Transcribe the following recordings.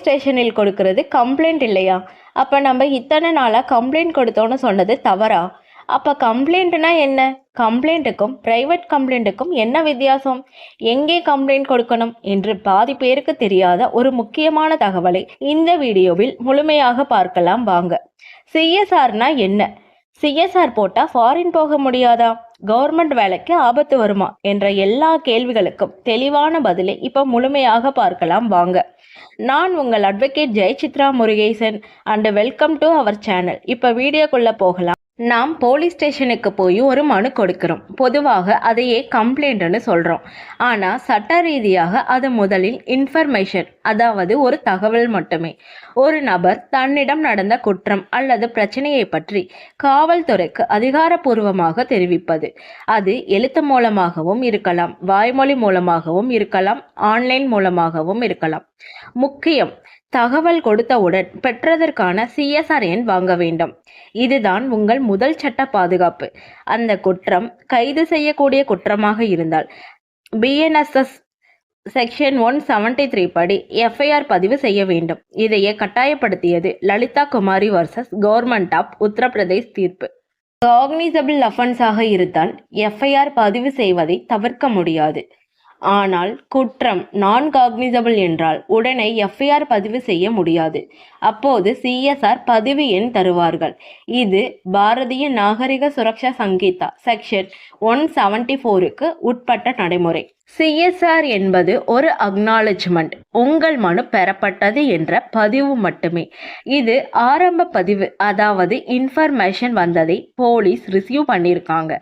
ஸ்டேஷனில் கொடுக்கிறது கம்ப்ளைண்ட் இல்லையா? அப்போ நம்ம இத்தனை நாளாக கம்ப்ளைண்ட் கொடுத்தோன்னு சொன்னது தவறா? அப்போ கம்ப்ளைண்ட்னா என்ன? கம்ப்ளைண்ட்டுக்கும் பிரைவேட் கம்ப்ளைண்ட்டுக்கும் என்ன வித்தியாசம்? எங்கே கம்ப்ளைண்ட் கொடுக்கணும் என்று பாதி பேருக்கு தெரியாத ஒரு முக்கியமான தகவலை இந்த வீடியோவில் முழுமையாக பார்க்கலாம் வாங்க. சிஎஸ்ஆர்னா என்ன? சிஎஸ்ஆர் போட்டால் ஃபாரின் போக முடியாதா? கவர்மெண்ட் வேலைக்கு ஆபத்து வருமா என்ற எல்லா கேள்விகளுக்கும் தெளிவான பதிலை இப்போ முழுமையாக பார்க்கலாம் வாங்க. நான் உங்கள் advocate Jayachitra Murugesan and welcome to our channel. இப்போ வீடியோக்குள்ளே போகலாம். நாம் போலீஸ் ஸ்டேஷனுக்கு போய் ஒரு மனு கொடுக்கிறோம். பொதுவாக அதையே கம்ப்ளைண்ட்னு சொல்கிறோம். ஆனால் சட்ட ரீதியாக அது முதலில் இன்ஃபர்மேஷன், அதாவது ஒரு தகவல் மட்டுமே. ஒரு நபர் தன்னிடம் நடந்த குற்றம் அல்லது பிரச்சனையை பற்றி காவல்துறைக்கு அதிகாரப்பூர்வமாக தெரிவிப்பது. அது எழுத்து மூலமாகவும் இருக்கலாம், வாய்மொழி மூலமாகவும் இருக்கலாம், ஆன்லைன் மூலமாகவும் இருக்கலாம். முக்கியம், தகவல் கொடுத்தவுடன் பெற்றதற்கான சிஎஸ்ஆர் எண் வாங்க வேண்டும். இதுதான் உங்கள் முதல் சட்ட பாதுகாப்பு. அந்த குற்றம் கைது செய்யக்கூடிய குற்றமாக இருந்தால் பிஎன்எஸ்எஸ் செக்ஷன் 173 படி எஃப்ஐஆர் பதிவு செய்ய வேண்டும். இதையே கட்டாயப்படுத்தியது லலிதா குமாரி வர்சஸ் கவர்மெண்ட் ஆஃப் உத்தரப்பிரதேஷ் தீர்ப்பு. காக்னிசபிள் அஃபென்ஸாக இருந்தால் எஃப்ஐஆர் பதிவு செய்வதை தவிர்க்க முடியாது. ஆனால் குற்றம் நான் காக்னிசபிள் என்றால் உடனே எஃப்ஐஆர் பதிவு செய்ய முடியாது. அப்போது சிஎஸ்ஆர் பதிவு எண் தருவார்கள். இது பாரதிய நாகரிக சுரக்ஷா சங்கீதா செக்ஷன் 174க்கு உட்பட்ட நடைமுறை. சிஎஸ்ஆர் என்பது ஒரு அக்னாலஜ்மெண்ட், உங்கள் மனு பெறப்பட்டது என்ற பதிவு மட்டுமே. இது ஆரம்ப பதிவு, அதாவது இன்ஃபர்மேஷன் வந்ததை போலீஸ் ரிசீவ் பண்ணியிருக்காங்க,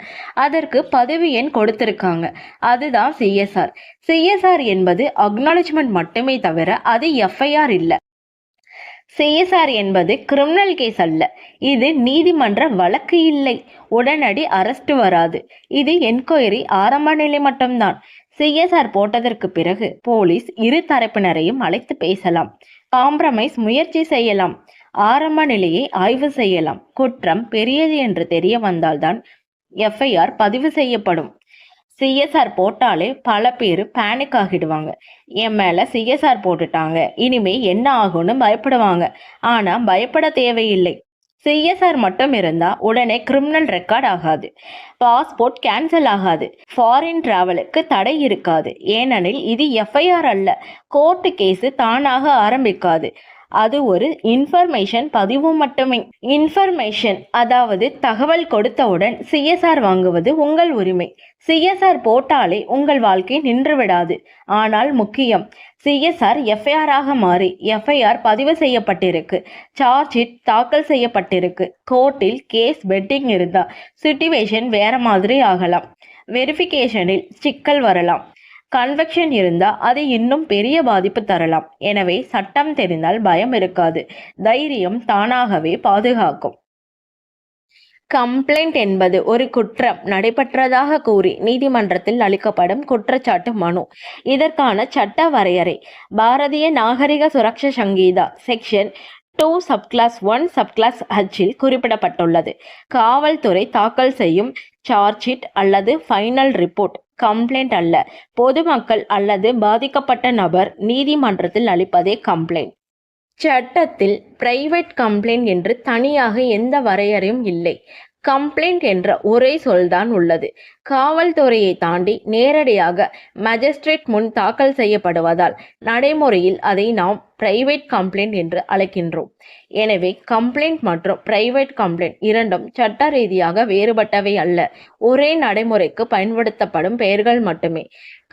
அதற்கு பதிவு எண் கொடுத்திருக்காங்க, அதுதான் சிஎஸ்ஆர். சிஎஸ்ஆர் என்பது அக்னாலஜ்மெண்ட் மட்டுமே தவிர அது எஃப்ஐஆர் இல்லை. சிஎஸ்ஆர் என்பது கிரிமினல் கேஸ் அல்ல. இது நீதிமன்ற வழக்கு இல்லை. உடனடி அரெஸ்ட் வராது. இது என்கொயரி ஆரம்ப நிலை மட்டும்தான். சிஎஸ்ஆர் போட்டதற்கு பிறகு போலீஸ் இரு தரப்பினரையும் அழைத்து பேசலாம், காம்ப்ரமைஸ் முயற்சி செய்யலாம், ஆரம்ப நிலையை ஆய்வு செய்யலாம். குற்றம் பெரியது என்று தெரிய வந்தால்தான் எஃப்ஐஆர் பதிவு செய்யப்படும். சிஎஸ்ஆர் போட்டாலே பல பேர் பேனிக் ஆகிடுவாங்க. என் மேலே சிஎஸ்ஆர் போட்டுட்டாங்க, இனிமே என்ன ஆகும்னு பயப்படுவாங்க. ஆனால் பயப்பட தேவையில்லை. சிஎஸ்ஆர் மட்டும் இருந்தால் உடனே கிரிமினல் ரெக்கார்ட் ஆகாது, பாஸ்போர்ட் கேன்சல் ஆகாது, ஃபாரின் டிராவலுக்கு தடை இருக்காது. ஏனெனில் இது எஃப்ஐஆர் அல்ல. கோர்ட்டு கேஸு தானாக ஆரம்பிக்காது. அது ஒரு இன்ஃபர்மேஷன் பதிவு மட்டுமே. இன்ஃபர்மேஷன், அதாவது தகவல் கொடுத்தவுடன் சிஎஸ்ஆர் வாங்குவது உங்கள் உரிமை. சிஎஸ்ஆர் போட்டாலே உங்கள் வாழ்க்கை நின்று விடாது. ஆனால் முக்கியம், சிஎஸ்ஆர் எஃப்ஐஆராக மாறி எஃப்ஐஆர் பதிவு செய்யப்பட்டிருக்கு, சார்ஜ் ஷீட் தாக்கல் செய்யப்பட்டிருக்கு, கோர்ட்டில் கேஸ் பெட்டிங் இருந்தால் சிச்சுவேஷன் வேற மாதிரி ஆகலாம், வெரிஃபிகேஷனில் சிக்கல் வரலாம், கன்வெக்ஷன் இருந்தால் அது இன்னும் பெரிய பாதிப்பு தரலாம். எனவே சட்டம் தெரிந்தால் பயம் இருக்காது, தைரியம் தானாகவே பாதுகாக்கும். கம்ப்ளைண்ட் என்பது ஒரு குற்றம் நடைபெற்றதாக கூறி நீதிமன்றத்தில் அளிக்கப்படும் குற்றச்சாட்டு மனு. இதற்கான சட்ட வரையறை Bharatiya Nagarik Suraksha Sanhita section 2 subclause 1 subclause ஹச்சில் குறிப்பிடப்பட்டுள்ளது. காவல்துறை தாக்கல் செய்யும் சார்ஜ் ஷீட் அல்லது ஃபைனல் ரிப்போர்ட் கம்ப்ளைண்ட் அல்ல. பொதுமக்கள் அல்லது பாதிக்கப்பட்ட நபர் நீதிமன்றத்தில் அளிப்பதே கம்ப்ளைண்ட். சட்டத்தில் பிரைவேட் கம்ப்ளைண்ட் என்று தனியாக எந்த வரையறையும் இல்லை. கம்ப்ளைண்ட் என்ற ஒரே சொல்தான் உள்ளது. காவல்துறையை தாண்டி நேரடியாக மேஜிஸ்ட்ரேட் முன் தாக்கல் செய்யப்படுவதால் நடைமுறையில் அதை நாம் பிரைவேட் கம்ப்ளைண்ட் என்று அழைக்கின்றோம். எனவே கம்ப்ளைண்ட் மற்றும் பிரைவேட் கம்ப்ளைண்ட் இரண்டும் சட்ட ரீதியாக வேறுபட்டவை அல்ல, ஒரே நடைமுறைக்கு பயன்படுத்தப்படும் பெயர்கள் மட்டுமே.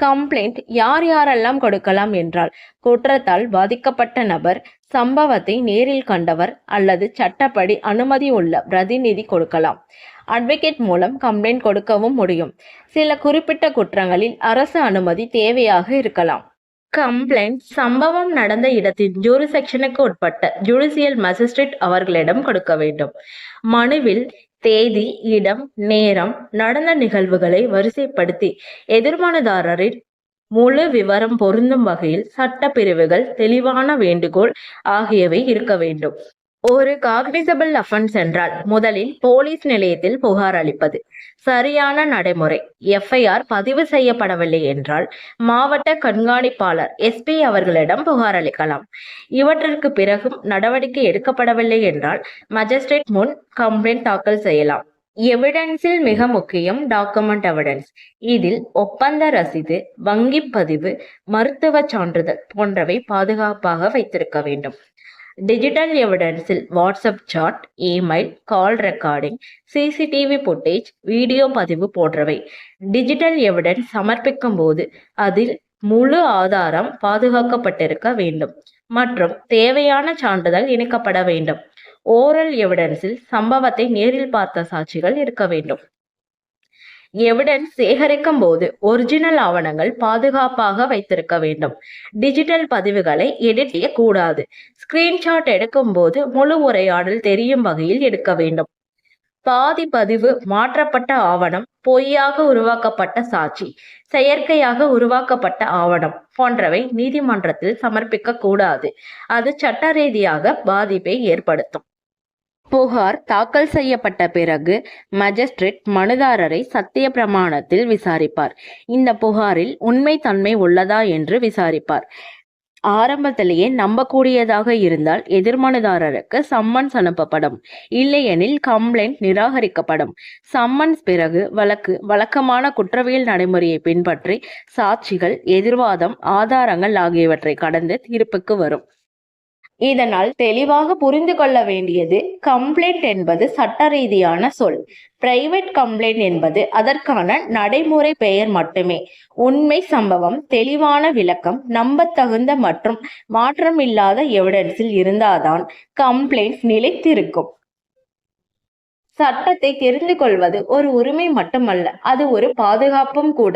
கம்ப்ளைண்ட் யார் யாரெல்லாம் கொடுக்கலாம் என்றால், குற்றத்தால் பாதிக்கப்பட்ட நபர், சம்பவத்தை நேரில் கண்டவர் அல்லது சட்டப்படி அனுமதி உள்ள பிரதிநிதி கொடுக்கலாம். அட்வொகேட் மூலம் கம்ப்ளைண்ட் கொடுக்கவும் முடியும். சில குறிப்பிட்ட குற்றங்களில் அரசு அனுமதி தேவையாக இருக்கலாம். கம்ப்ளைண்ட் சம்பவம் நடந்த இடத்தின் ஜூரிசெக்ஷனுக்கு உட்பட்ட ஜுடிஷியல் மேஜிஸ்ட்ரேட் அவர்களிடம் கொடுக்க வேண்டும். மனுவில் தேதி, இடம், நேரம், நடந்த நிகழ்வுகளை வரிசைப்படுத்தி எதிர்மனுதாரரின் முழு விவரம் பொருந்தும் வகையில் சட்ட பிரிவுகள், தெளிவான வேண்டுகோள் ஆகியவை இருக்க வேண்டும். ஒரு காக்னிசபிள் அஃபென்ஸ் என்றால் முதலில் போலீஸ் நிலையத்தில் புகார் அளிப்பது. சரியான நடைமுறை: எஃப்ஐஆர் பதிவு செய்யப்படவில்லை என்றால் மாவட்ட கண்காணிப்பாளர் எஸ்பி அவர்களிடம் புகார் அளிக்கலாம். இவற்றிற்கு பிறகும் நடவடிக்கை எடுக்கப்படவில்லை என்றால் மஜிஸ்ட்ரேட் முன் கம்ப்ளைண்ட் தாக்கல் செய்யலாம். எவிடன்ஸில் மிக முக்கியம் டாக்குமெண்ட் எவிடன்ஸ். இதில் ஒப்பந்த ரசீது, வங்கி பதிவு, மருத்துவ சான்றிதழ் போன்றவை பாதுகாப்பாக வைத்திருக்க வேண்டும். டிஜிட்டல் எவிடன்ஸில் WhatsApp chat, email, call recording, CCTV footage, video பதிவு போன்றவை. டிஜிட்டல் எவிடன்ஸ் சமர்ப்பிக்கும் போது அதில் முழு ஆதாரம் பாதுகாக்கப்பட்டிருக்க வேண்டும் மற்றும் தேவையான சான்றிதழ் இணைக்கப்பட வேண்டும். ஓரல் எவிடன்ஸில் சம்பவத்தை நேரில் பார்த்த சாட்சிகள் இருக்க வேண்டும். எவிடன்ஸ் சேகரிக்கும் போது ஒரிஜினல் ஆவணங்கள் பாதுகாப்பாக வைத்திருக்க வேண்டும். டிஜிட்டல் பதிவுகளை எடிட் செய்யக்கூடாது. ஸ்கிரீன்ஷாட் எடுக்கும் போது முழு உரையாடல் தெரியும் வகையில் எடுக்க வேண்டும். பாதி பதிவு, மாற்றப்பட்ட ஆவணம், பொய்யாக உருவாக்கப்பட்ட சாட்சி, செயற்கையாக உருவாக்கப்பட்ட ஆவணம் போன்றவை நீதிமன்றத்தில் சமர்ப்பிக்க கூடாது. அது சட்ட ரீதியாக பாதிப்பை ஏற்படுத்தும். புகார் தாக்கல் செய்யப்பட்ட பிறகு மஜிஸ்ட்ரேட் மனுதாரரை சத்திய பிரமாணத்தில் விசாரிப்பார். இந்த புகாரில் உண்மை தன்மை உள்ளதா என்று விசாரிப்பார். ஆரம்பத்திலேயே நம்பக்கூடியதாக இருந்தால் எதிர்மனுதாரருக்கு சம்மன்ஸ் அனுப்பப்படும். இல்லையெனில் கம்ப்ளைண்ட் நிராகரிக்கப்படும். சம்மன்ஸ் பிறகு வழக்கு வழக்கமான குற்றவியல் நடைமுறையை பின்பற்றி சாட்சிகள், எதிர்வாதம், ஆதாரங்கள் ஆகியவற்றை கடந்து தீர்ப்புக்கு வரும். இதனால் தெளிவாக புரிந்து கொள்ள வேண்டியது, கம்ப்ளைண்ட் என்பது சட்ட ரீதியான சொல். பிரைவேட் கம்ப்ளைண்ட் என்பது அதற்கான நடைமுறை பெயர் மட்டுமே. உண்மை சம்பவம், தெளிவான விளக்கம், நம்பத்தகுந்த மற்றும் மாற்றமில்லாத எவிடன்ஸில் இருந்தால்தான் கம்ப்ளைண்ட் நிலைத்திருக்கும். சட்டத்தை தெரிந்து கொள்வது ஒரு உரிமை மட்டுமல்ல, அது ஒரு பாதுகாப்பும் கூட.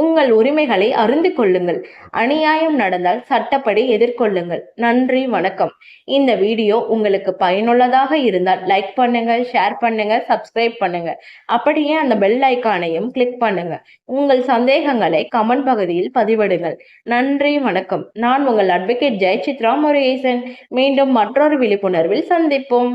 உங்கள் உரிமைகளை அறிந்து கொள்ளுங்கள். அநியாயம் நடந்தால் சட்டப்படி எதிர்கொள்ளுங்கள். நன்றி, வணக்கம். இந்த வீடியோ உங்களுக்கு பயனுள்ளதாக இருந்தால் லைக் பண்ணுங்க, ஷேர் பண்ணுங்க, சப்ஸ்கிரைப் பண்ணுங்க. அப்படியே அந்த பெல் ஐக்கானையும் கிளிக் பண்ணுங்க. உங்கள் சந்தேகங்களை கமெண்ட் பகுதியில் பதிவிடுங்கள். நன்றி, வணக்கம். நான் உங்கள் அட்வொகேட் ஜெயசித்ரா முருகேசன். மீண்டும் மற்றொரு விழிப்புணர்வில் சந்திப்போம்.